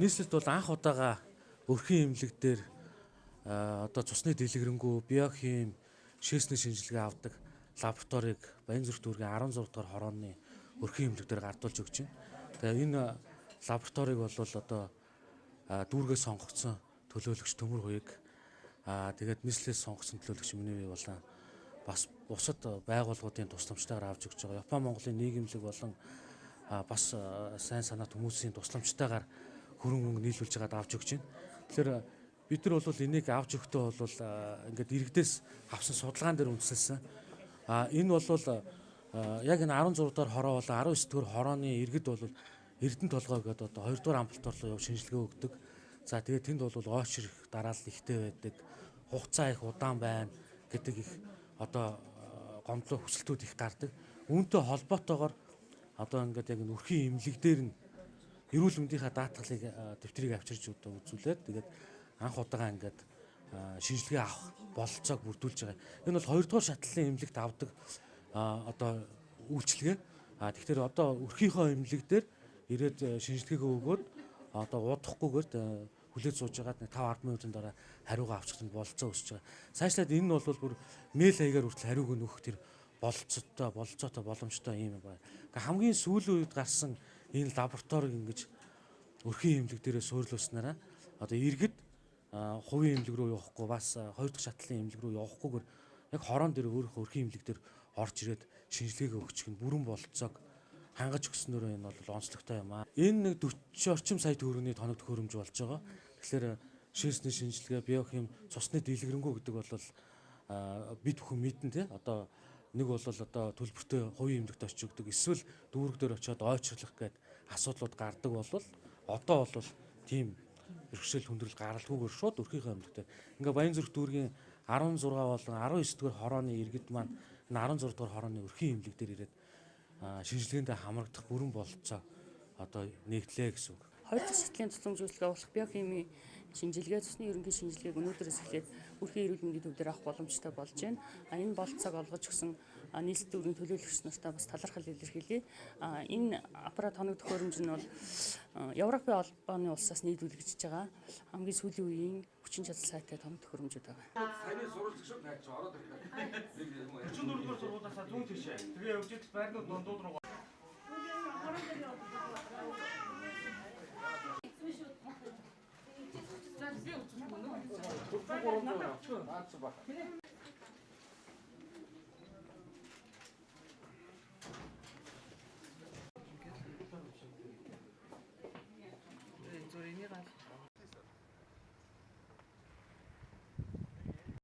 нийслэлд бол анх удаага өрхийн эмнэлэг дээр одоо цусны дэлгэрэнгүй биохим шээсний шинжилгээ авдаг лабораторийг Баянзүрх дүүргийн 16 дугаар хорооны өрхийн эмнэлэг дээр гардуулж өгч байна. Тэгээ энэ лабораторийг бол одоо дүүргээс сонгогдсон төлөөлөгч Төмөр Хуйг тэгээд нийслэлээс сонгогдсон төлөөлөгч миний бие болон бас бусад байгууллагуудын тусламжтайгаар авч өгч байгаа. Япон Монголын нийгэмлэг болон бас сайн санаат хүмүүсийн тусламжтайгаар хөрөнгө нийлүүлж байгаад авч өгч байна. Тэгэхээр бид нар бол энийг авч өгөхдөө бол ингээд иргэдээс авсан судалгаан дээр үндэслэсэн. Энэ бол яг энэ 16 дугаар хороо бол 19 дугаар хорооны иргэд бол Эрдэнэ толгой гэдэг одоо 2 дугаар амбулаторь руу яв шинжилгээ өгдөг. За тэгээд тэнд бол ойч ирэх дараалал ихтэй байдаг, хугацаа их удаан байна гэдэг их одоо гомдлоо хүсэлтүүд их гардаг. Үүнтэй холбоотойгоор одоо ингээд яг энэ өрхийн эмнэлэг дээр нь эрүүл мэндийнхаа даатгалыг дэвтрийг авчирч үзүүлээд тэгээд анх удаага ингээд шинжилгээ авах бололцоог бүрдүүлж байгаа. Энэ бол 2 дугаар шатлалын эмнэлэгт авдаг одоо үйлчилгээ. Тэгэхээр одоо өрхийнхөө эмнэлэг дээр ирээд шинжилгээгээ өгөөд одоо удахгүйгээр хүлээж сууж байгаад 5-10 минутын дараа хариугаа авчихсан бололцоо өсөж байгаа. Цаашлаад энэ нь бол бүр мэйл хаягаар хүртэл хариуг нь өгөх тэр бололцоотой боломжтой юм байна. Гэхдээ хамгийн сүүлийн үед гарсан энэ лабораторийг ингэж өрхийн эмнэлэг дээрээ суйрлуулснараа одоо иргэд хувийн эмнэлэг рүү явахгүй бас 2 дахь шатлалын эмнэлэг рүү явахгүйгээр яг хороон дээр өөрийнхөө өрхийн эмнэлэг дээр орж ирээд шинжилгээгээ өгчих нь бүрэн бололцоог хангаж өгснөөр энэ бол онцлогтой юм аа. Энэ нэг 40 орчим сая төгрөгийн тоног төхөөрөмж болж байгаа. Тэгэхээр шээсний шинжилгээ, биохим, цусны дэлгэрэнгүй гэдэг бол бид бүхэн мэднэ тий. Одоо нэг бол одоо төлбөртэй хувийн эмнэлэгт очиж өгдөг. Эсвэл дүүрэг дээр очиод ойчрлох гээд асуудлууд гардаг болвол одоо бол тийм бэрхшээл хүндрэл гаралгүйгээр шууд өрхийнхөө эмнэлэгтээ. Ингээ Баянзүрх дүүргийн 16 болон 19 дугаар хорооны иргэд маань энэ 16 дугаар хорооны өрхийн эмнэлэг дээр ирээд шинжилгээндээ хамрагдах бүрэн бололцоо одоо нэгдлээ гэсэн үг. 2 дахь шатлалын тусламж үйлчилгээ авах биохимийн шинжилгээ, цусны ерөнхий шинжилгээг өнөөдрөөс эхлээд өрхийн эрүүл мэндийн төв дээр авах боломжтой болж байна. Энэ бололцоог олгож өгсөн нийслэл дүүргийн төлөөлөгч нартай бас талархал илэрхийлье. Энэ аппарат тоног төхөөрөмж нь бол Европын холбооны улсаас нийлүүлэгдэж байгаа хамгийн сүүлийн үеийн хүчин чадал сайтай тоног төхөөрөмжүүд байгаа. Саяны сурвалжлагч шууд найж ороод ирлээ. 44 дугаар сургуулиасаа зүүн тишээ. Тэгээ явж идэл байрнууд дундууд руу Зүрийн гал